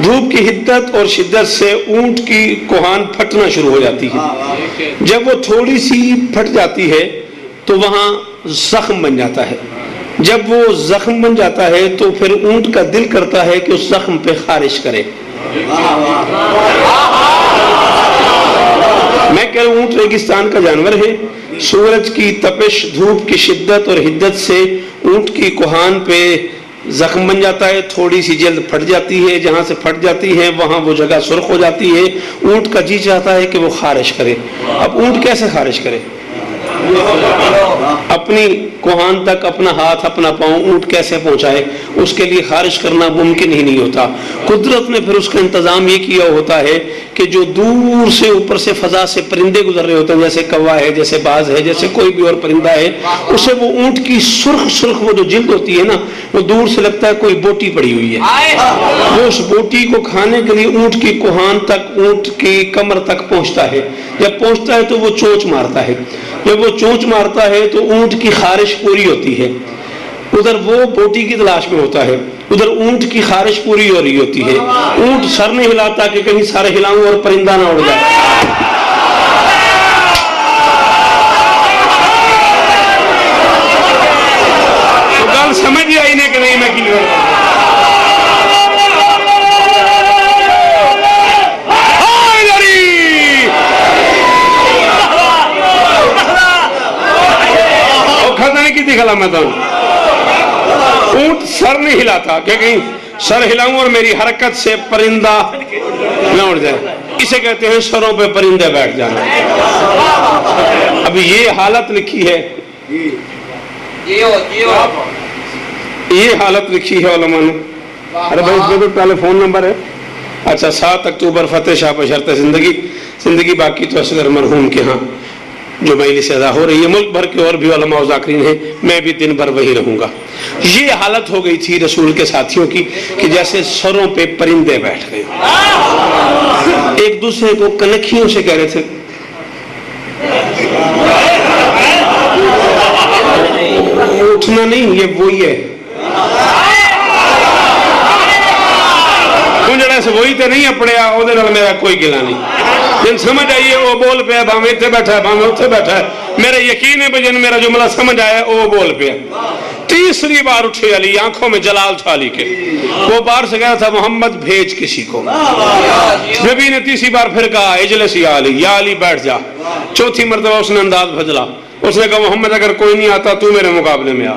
دھوپ کی حدت اور شدت سے اونٹ کی کوہان پھٹنا شروع ہو جاتی ہے. جب وہ تھوڑی سی پھٹ جاتی ہے تو وہاں زخم بن جاتا ہے. جب وہ زخم بن جاتا ہے تو پھر اونٹ کا دل کرتا ہے کہ اس زخم پہ خارش کرے. میں کہہ رہا ہوں اونٹ ریگستان کا جانور ہے. سورج کی تپش، دھوپ کی شدت اور حدت سے اونٹ کی کوہان پہ زخم بن جاتا ہے. تھوڑی سی جلد پھٹ جاتی ہے، جہاں سے پھٹ جاتی ہے وہاں وہ جگہ سرخ ہو جاتی ہے. اونٹ کا جی چاہتا ہے کہ وہ خارش کرے. اب اونٹ کیسے خارش کرے؟ اپنی کوہان تک اپنا ہاتھ اپنا پاؤں اونٹ کیسے پہنچائے؟ اس کے لیے خارش کرنا ممکن ہی نہیں ہوتا. قدرت نے پھر اس کا انتظام یہ کیا ہوتا ہے کہ جو دور سے اوپر سے فضا سے پرندے گزر رہے ہوتے ہیں، جیسے کوا ہے، جیسے باز ہے، جیسے کوئی بھی اور پرندہ ہے، اسے وہ اونٹ کی سرخ سرخ وہ جو جلد ہوتی ہے نا، وہ دور سے لگتا ہے کوئی بوٹی پڑی ہوئی ہے. وہ اس بوٹی کو کھانے کے لیے اونٹ کی کوہان تک، اونٹ کی کمر تک پہنچتا ہے. جب پہنچتا ہے تو وہ چونچ مارتا ہے. جب وہ چونچ مارتا ہے تو اونٹ کی خارش پوری ہوتی ہے. ادھر وہ بوٹی کی تلاش میں ہوتا ہے، ادھر اونٹ کی خارش پوری ہو رہی ہوتی ہے. اونٹ سر نہیں ہلاتا کہ کہیں سر ہلاؤں اور پرندہ نہ اڑ جائے. تو گل سمجھ آئی نہیں کہ نہیں میں کلیئر اونٹ سر نہیں ہلاتا کہ کہیں سر ہلاؤں اور میری حرکت سے پرندہ نہ اڑ جائے. اسے کہتے ہیں سروں پہ پرندے بیٹھ جانا. اب یہ حالت لکھی ہے، یہ حالت لکھی ہے علماء نے. ارے بھائی اس میں تو ٹیلی فون نمبر ہے. اچھا 7 اکتوبر فتح شاہ بشرط زندگی باقی تو اصغر مرحوم کے ہاں جو مجلس ادا ہو رہی ہے. ملک بھر کے اور بھی علماء و ذاکرین ہیں، میں بھی دن بھر وہی رہوں گا. یہ حالت ہو گئی تھی رسول کے ساتھیوں کی کہ جیسے سروں پہ پرندے بیٹھ گئے. ایک دوسرے کو کنکھیوں سے کہہ رہے تھے اٹھنا نہیں، یہ وہی ہے. جڑا سے وہی تے نہیں اپڑیا او دے نال میرا کوئی گلا نہیں. جن سمجھ آئیے وہ بول پیا، بھاویں اتنے بیٹھا ہے بھاویں اتنے بیٹھا ہے. میرا یقین ہے جن میرا جملہ سمجھ آیا وہ بول پیا. تیسری بار اٹھے علی، آنکھوں میں جلال تھا علی کے. وہ بار سے کہا تھا محمد بھیج کسی کو. نبی نے تیسری بار پھر کہا اجلس یا علی، یا علی بیٹھ جا. چوتھی مرتبہ اس نے انداز بدلا. اس نے کہا محمد اگر کوئی نہیں آتا تو میرے مقابلے میں آ.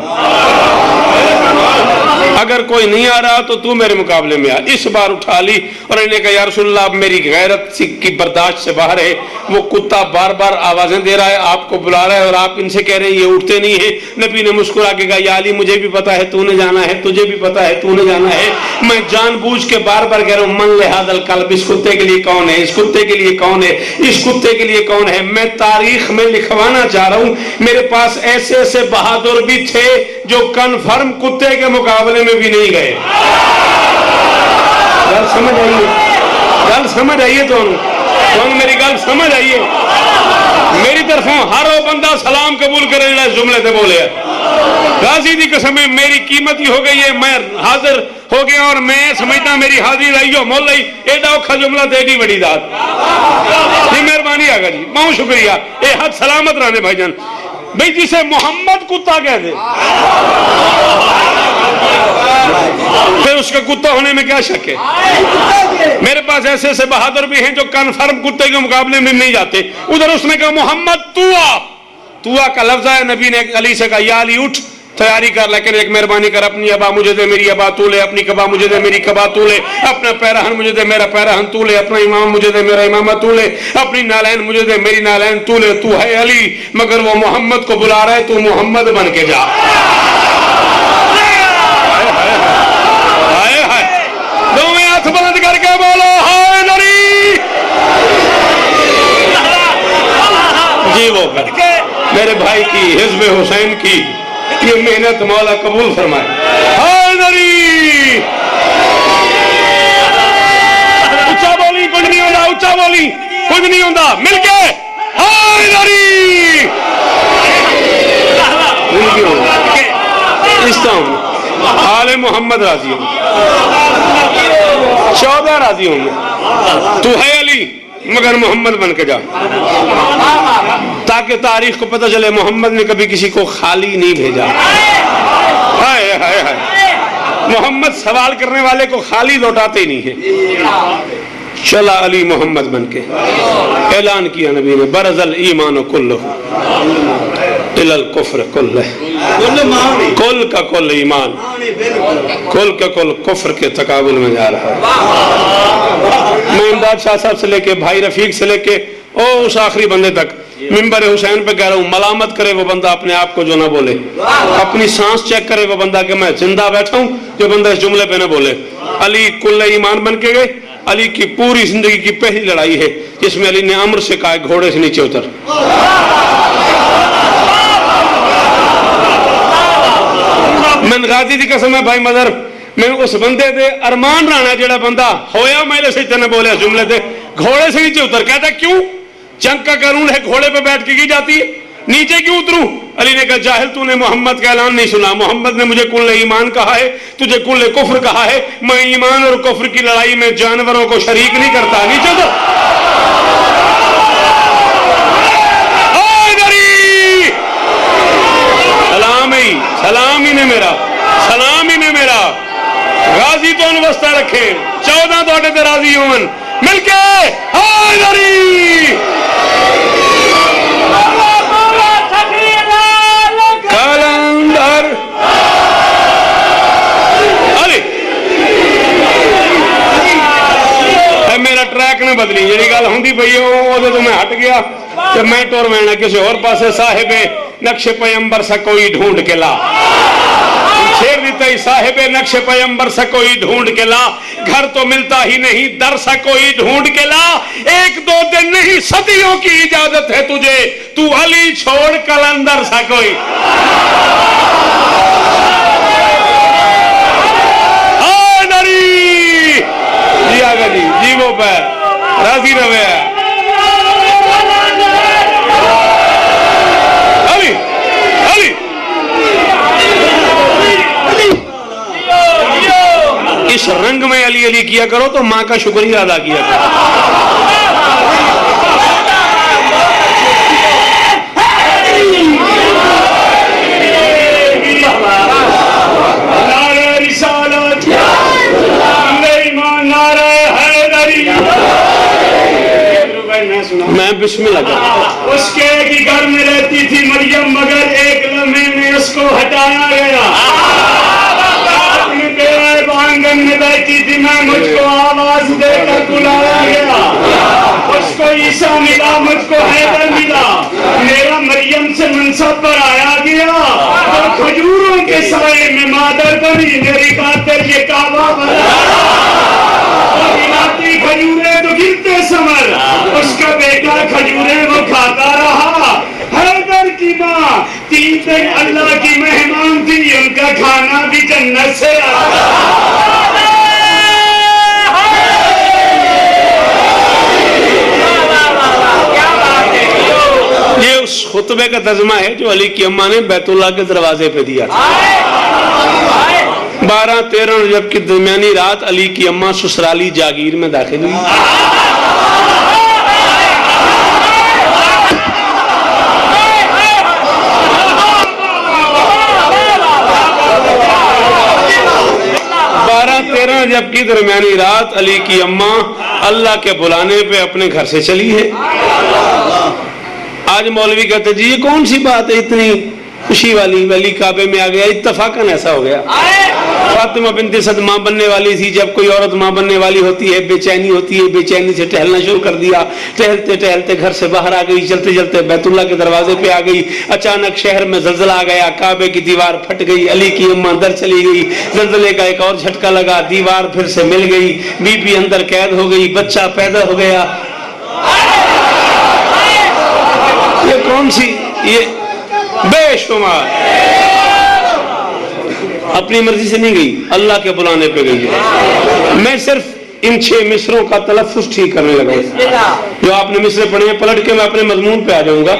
اگر کوئی نہیں آ رہا تو تو میرے مقابلے میں آ. اس بار اٹھا لی اور انہوں نے کہا یا رسول اللہ اب میری غیرت کی برداشت سے باہر ہے. وہ کتا بار بار آوازیں دے رہا ہے، آپ کو بلا رہا ہے اور آپ ان سے کہہ رہے ہیں یہ اٹھتے نہیں ہیں. نبی نے مسکرا کے کہا یا علی مجھے بھی پتا ہے تو نے جانا ہے، تجھے بھی پتا ہے تو نے جانا ہے. میں جان بوجھ کے بار بار کہہ رہا ہوں من لہذا القلب، اس کتے کے لیے کون ہے، اس کتے کے لیے کون ہے، اس کتے کے لیے کون ہے. میں تاریخ میں لکھوانا چاہ رہا ہوں میرے پاس ایسے ایسے بہادر بھی تھے جو کنفرم کتے کے مقابلے میں بھی نہیں گئے. گل سمجھ آئیے، گل سمجھ آئیے تو میری گل سمجھ آئیے. میری طرفوں ہر وہ بندہ سلام قبول کرے جڑا جملے تے بولے. غازی دی قسم ہے میری قیمت ہی ہو گئی ہے، میں حاضر ہو گیا اور میں سمجھتا میری حاضری رہیو مول لئی. ایڈا اوکھا جملہ تے ایڈی بڑی ذات. جی مہربانی آگا جی، بہت شکریہ. اے حد سلامت رہنے بھائی جان. بھئی جسے محمد کتا کہہ دے پھر اس کا کتا ہونے میں کیا شک ہے؟ میرے پاس ایسے ایسے بہادر بھی ہیں جو کنفرم کتے کے مقابلے میں نہیں جاتے. ادھر اس نے کہا محمد تو آ. تو آ کا لفظ ہے. نبی نے علی سے کہا یا علی اٹھ تیاری کر، لیکن ایک مہربانی کر اپنی ابا مجھے دے میری ابا تو لے، اپنی کبا مجھے دے میری کبا تو لے، اپنا پیراہن مجھے دے میرا پیراہن تو لے، اپنا امام مجھے دے میرا امامہ تو لے، اپنی نالین مجھے دے میری نالین تو لے. تو ہے علی مگر وہ محمد کو بلا رہا ہے، تو محمد بن کے جا. دونوں ہاتھ بلند کر کے بولو ہائے نری. جی وہ میرے بھائی کی حزب حسین کی یہ محنت مولا قبول فرمائے. ہائے نری. اچھا بولی کچھ نہیں ہوتا، اچھا بولی کچھ نہیں ہوتا. مل کے ہائے نری. مل کے ہوتا اس طرح آل محمد راضی ہوں. 14 راضی ہوں گے. تو ہے علی مگر محمد بن کے جا, تاکہ تاریخ کو پتہ چلے محمد نے کبھی کسی کو خالی نہیں بھیجا. ہائے ہائے ہائے, محمد سوال کرنے والے کو خالی لوٹاتے ہی نہیں ہیں. چلا علی محمد بن کے, اعلان کیا نبی نے, برز الایمان کلہ الی الکفر کلہ, کل کا کل ایمان کل کا کل کفر کے تقابل میں جا رہا ہے. میں امداد شاہ صاحب سے لے کے بھائی رفیق سے لے کے اس آخری بندے تک منبر حسین پہ کہہ رہا ہوں, ملامت کرے وہ بندہ اپنے آپ کو جو نہ بولے, اپنی سانس چیک کرے وہ بندہ کہ میں زندہ بیٹھا ہوں, جو بندہ اس جملے پہ نہ بولے. علی کل ایمان بن کے گئے. علی کی پوری زندگی کی پہلی لڑائی ہے جس میں علی نے عمر سے کہا گھوڑے سے نیچے اتر. من غازی دی قسم ہے بھائی مدر, میں اس بندے دے ارمان رانا جڑا بندہ ہویا میلے سے تنے بولے جملے دے, گھوڑے سے نیچے اتر. کہتا کیوں؟ جنگ کا قانون ہے گھوڑے پہ بیٹھ کے کی جاتی ہے, نیچے کیوں اتروں؟ علی نے کہا جاہل, تو نے محمد کا اعلان نہیں سنا. محمد نے مجھے کل ایمان کہا ہے, تجھے کل کفر کہا ہے. میں ایمان اور کفر کی لڑائی میں جانوروں کو شریک نہیں کرتا. نیچے تو سلام ہی نے میرا, سلام ہی نے میرا. غازی تو ان وسطہ رکھے, 14 توڑے تے راضی ہون مل کے. کلندر میرا ٹریک نے بدلی, جیڑی گل ہوندی پئی او تو میں ہٹ گیا کہ میں ٹور میں کسی اور پاسے. صاحب نقش پیمبر سا کوئی ڈھونڈ کے لا, چھیڑ دیتا ہی صاحب نقش پیمبر سا کوئی ڈھونڈ کے لا. گھر تو ملتا ہی نہیں در سا کوئی ڈھونڈ کے لا. 1-2 دن نہیں صدیوں کی اجازت ہے تجھے, تو علی چھوڑ کلندر سا کوئی. جی آگا جی, جی وہ پہ راضی روے ہے. اس رنگ میں علی علی کیا کرو تو ماں کا شکریہ ادا کیا کرو. نعرہ رسالت, نعرہ حیدری. میں بسم اللہ کرتا. اس کے ہی گھر میں رہتی تھی مریم, مگر ایک لمحے میں اس کو ہٹایا گیا. آنگن میں بیٹھی تھی میں, مجھ کو آواز دے کر بلایا گیا. اس کو عیسیٰ ملا, مجھ کو حیدر ملا. میرا مریم سے منصب پر آیا گیا تو کھجوروں کے سائے میں مادر بنی. میری خاطر یہ کعبہ بنا, ملاتی کھجوریں تو گرتے سمر. اس کا بیٹا کھجوریں وہ کھاتا رہا. حیدر کی ماں 3 دن اللہ کی مہمان تھی, ان کا کھانا بھی جنت سے آتا. یہ اس خطبے کا ترجمہ ہے جو علی کی اماں نے بیت اللہ کے دروازے پہ دیا تھا. 12-13 رجب کی درمیانی رات علی کی اماں سسرالی جاگیر میں داخل ہوئی. رجب کی درمیانی رات علی کی اماں اللہ کے بلانے پہ اپنے گھر سے چلی ہے. آج مولوی کہتے جی یہ کون سی بات ہے اتنی خوشی والی, ولی کعبے میں آ گیا. اتفاقاً ایسا ہو گیا. فاطمہ بنت اسد ماں بننے والی تھی. جب کوئی عورت ماں بننے والی ہوتی ہے بے چینی ہوتی ہے, بے چینی سے ٹہلنا شروع کر دیا. ٹہلتے ٹہلتے گھر سے باہر آ گئی, چلتے چلتے بیت اللہ کے دروازے پہ آ گئی. اچانک شہر میں زلزلہ آ گیا, کعبے کی دیوار پھٹ گئی. علی کی اماں اندر چلی گئی, زلزلے کا ایک اور جھٹکا لگا, دیوار پھر سے مل گئی. بی بی اندر قید ہو گئی, بچہ پیدا ہو گیا. یہ کون سی, یہ بے شمار اپنی مرضی سے نہیں گئی, اللہ کے بلانے پہ گئی ہے. میں صرف ان 6 مصروں کا تلفظ ٹھیک کرنے لگا ہوں. جو آپ نے مصرے پڑھے ہیں پلٹ کے میں اپنے مضمون پہ آ جاؤں گا.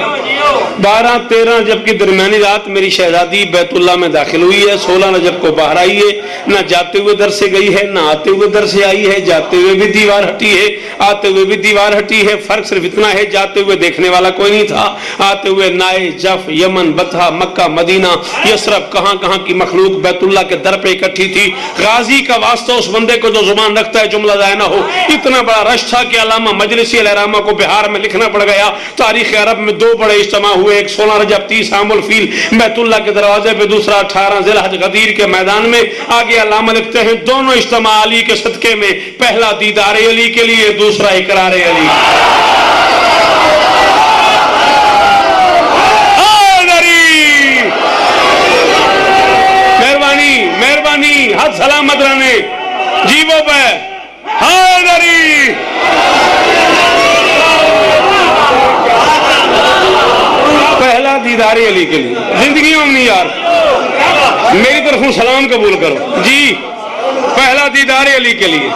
12 13 رجب کی درمیانی رات میری شہزادی بیت اللہ میں داخل ہوئی ہے، 16 رجب کو باہر آئی ہے، نہ جاتے ہوئے در سے گئی ہے، نہ آتے ہوئے در سے آئی ہے، جاتے ہوئے بھی دیوار ہٹی ہے، آتے ہوئے بھی دیوار ہٹی ہے، فرق صرف اتنا ہے جاتے ہوئے دیکھنے والا کوئی نہیں تھا، آتے ہوئے نائے، جف، یمن، بطحہ، مکہ، مدینہ، یسرب، کہاں کہاں کی مخلوق بیت اللہ کے در پہ اکٹھی تھی۔ غازی کا واسطہ اس بندے کو جو زبان رکھتا ہے جملہ ضائع نہ ہو، اتنا بڑا رش تھا کہ علامہ مجلسی الرحمہ کو بہار میں لکھنا پڑ گیا۔ تاریخ عرب میں 2 بڑے اجتماع ہوئے، ایک 16 رجب 30 عام الفیل بیت اللہ کے دروازے پہ، دوسرا 18 ذی الحج غدیر کے میدان میں۔ آگے علامہ لکھتے ہیں دونوں اجتماع علی کے صدقے میں، پہلا دیدار علی کے لیے، دوسرا اقرار علی۔ مہربانی مہربانی، ہاتھ سلامت رہنے جیووں پہ حیدری۔ پہلا دیدار علی کے لیے، زندگی میں نہیں یار، میری طرفوں سلام قبول کرو جی۔ پہلا دیدار علی کے لیے،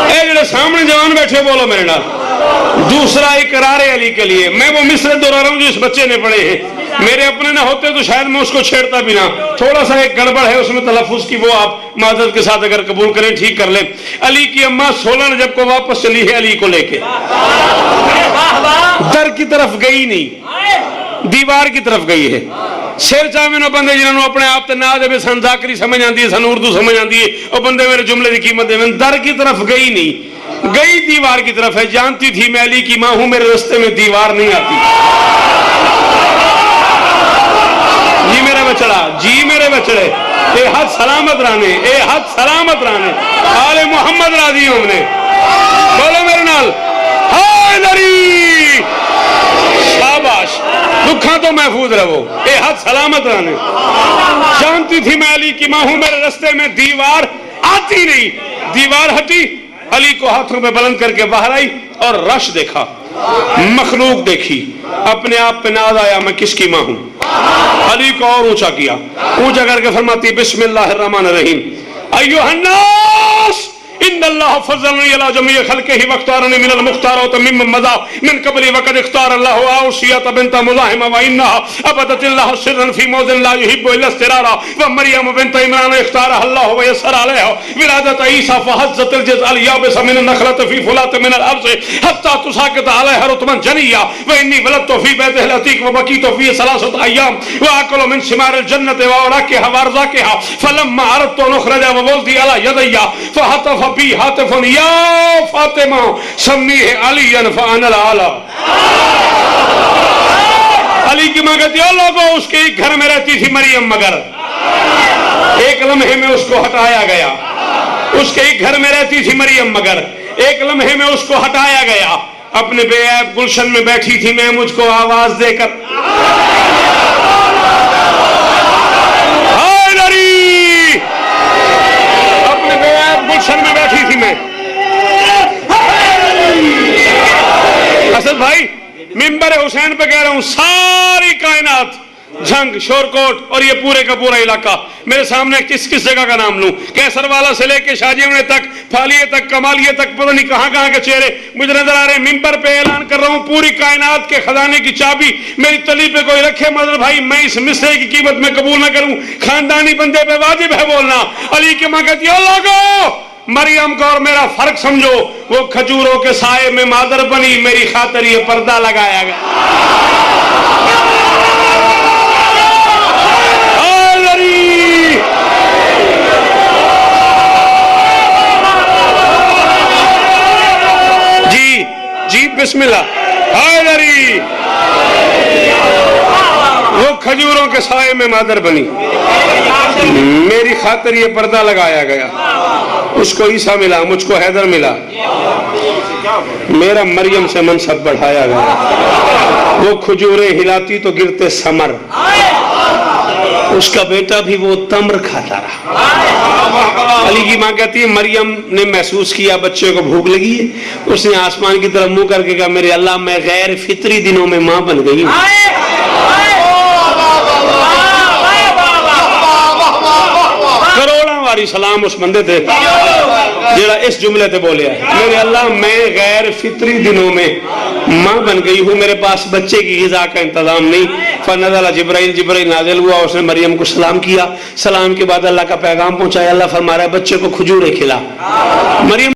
اے جڑے سامنے جوان بیٹھے بولو میرے نال۔ دوسرا اقرار علی کے لیے۔ میں وہ مصرع دہرا رہا ہوں جو اس بچے نے پڑھے ہیں، میرے اپنے نہ ہوتے تو شاید میں اس کو چھیڑتا بھی نہ، تھوڑا سا ایک گڑبڑ ہے اس میں تلفظ کی، وہ آپ معذرت کے ساتھ اگر قبول کریں ٹھیک کر لیں۔ علی کی اماں 16 رجب کو واپس چلی ہے علی کو لے کے، در کی طرف گئی نہیں، دیوار کی طرف گئی ہے۔ شیر چاہے میں بندے جنہوں نے اپنے آپ تے ناز ہے سن ذاکری سمجھ آندی ہے، سن اردو سمجھ آندی ہے، اور بندے میرے جملے کی قیمت ہے، در کی طرف گئی نہیں، گئی دیوار کی طرف ہے۔ جانتی تھی میں علی کی ماں ہوں، میرے رستے میں دیوار نہیں آتی۔ جی میرے بچڑا، جی میرے بچڑے، اے حد سلامت رانے، اے حد سلامت رانے، آل محمد راضی ہوں نے، بولو میرے نال حیدری، شاباش، دکھاں تو محفوظ رہو، اے حد سلامت رانے۔ جانتی تھی میں علی کی ماں ہوں، میرے رستے میں دیوار آتی نہیں، دیوار ہٹی، علی کو ہاتھوں پہ بلند کر کے باہر آئی اور رش دیکھا، مخلوق دیکھی، اپنے آپ پہ ناز آیا میں کس کی ماں ہوں۔ علی کو اور اونچا کیا، اونچا کر کے فرماتی بسم اللہ الرحمن الرحیم، ایھا الناس ان اللہ فضلنی علی جمیع خلقہ واختارنی من المختارات ممن مضى من قبلی وقد اختار اللہ عائشہ بنت مزاحم وانها عبدت اللہ سرا فی موضع لا يحب الا استرارا ومریم بنت عمران اختارها اللہ ويسر علیها ولادت عیسی فحزت الجزع اليابس من النخلة في فلات من الارض حتى تساقط عليها رطبا جنيا واني ولدت في بيته العتيق وبقيت فيه 3 ايام واكل من ثمار الجنة واوراقها وارزاقها فلما اردت ان اخرج وولدي على يدي فهتف بی حاتفن یا فاطمہ سمیہ علی فانا العالی۔ علی کی ماں کہتی ہے لوگوں اس کے ایک گھر میں رہتی تھی مریم، مگر ایک لمحے میں اس کو ہٹایا گیا، اس کے ایک گھر میں رہتی تھی مریم، مگر ایک لمحے میں اس کو ہٹایا گیا۔ اپنے بے عیب گلشن میں بیٹھی تھی میں، مجھ کو آواز دے کر گلشن میں بیٹھی تھی میں۔ اسد بھائی منبر حسین پہ کہہ رہا ہوں، ساری کائنات، جھنگ، شورکوٹ اور یہ پورے کا پورا علاقہ، میرے سامنے کس کس جگہ کا نام لوں؟ کیسر والا سے لے کے شاہجیونے تک، پھالیے تک، کمالیے تک، پتہ نہیں کہاں کہاں کے چہرے مجھے نظر آ رہے ہیں۔ منبر پہ اعلان کر رہا ہوں، پوری کائنات کے خزانے کی چابی میری تلی پہ کوئی رکھے مدر بھائی، میں اس مصرے کی قیمت میں قبول نہ کروں، خاندانی بندے پہ واجب ہے بولنا۔ علی کی ماں کہتی ہے لوگو مریم کو اور میرا فرق سمجھو، وہ کھجوروں کے سائے میں مادر بنی، میری خاطر یہ پردہ لگایا گیا۔ جی جی بسم اللہ، حیدری، وہ کھجوروں کے سائے میں مادر بنی، میری خاطر یہ پردہ لگایا گیا۔ اس کو عیسیٰ ملا، مجھ کو حیدر ملا، میرا مریم سے منصب بڑھایا گیا۔ وہ کھجوریں ہلاتی تو گرتے ثمر، اس کا بیٹا بھی وہ تمر کھاتا رہا۔ علی کی ماں کہتی ہے مریم نے محسوس کیا بچے کو بھوک لگی ہے، اس نے آسمان کی طرف منہ کر کے کہا میرے اللہ میں غیر فطری دنوں میں ماں بن گئی ہوں۔ کروڑاں واری سلام اس بندے تھے، جڑا اس جملے تے بولے ہے میرے اللہ میں غیر فطری دنوں میں ماں بن گئی ہوں، میرے پاس بچے کی غذا کا انتظام نہیں. فنزل جبرائیل نازل ہوا، اس نے مریم کو سلام کیا، سلام کے بعد اللہ کا پیغام پہنچایا. اللہ فرما رہا ہے بچے کو کھجوریں کھلا. مریم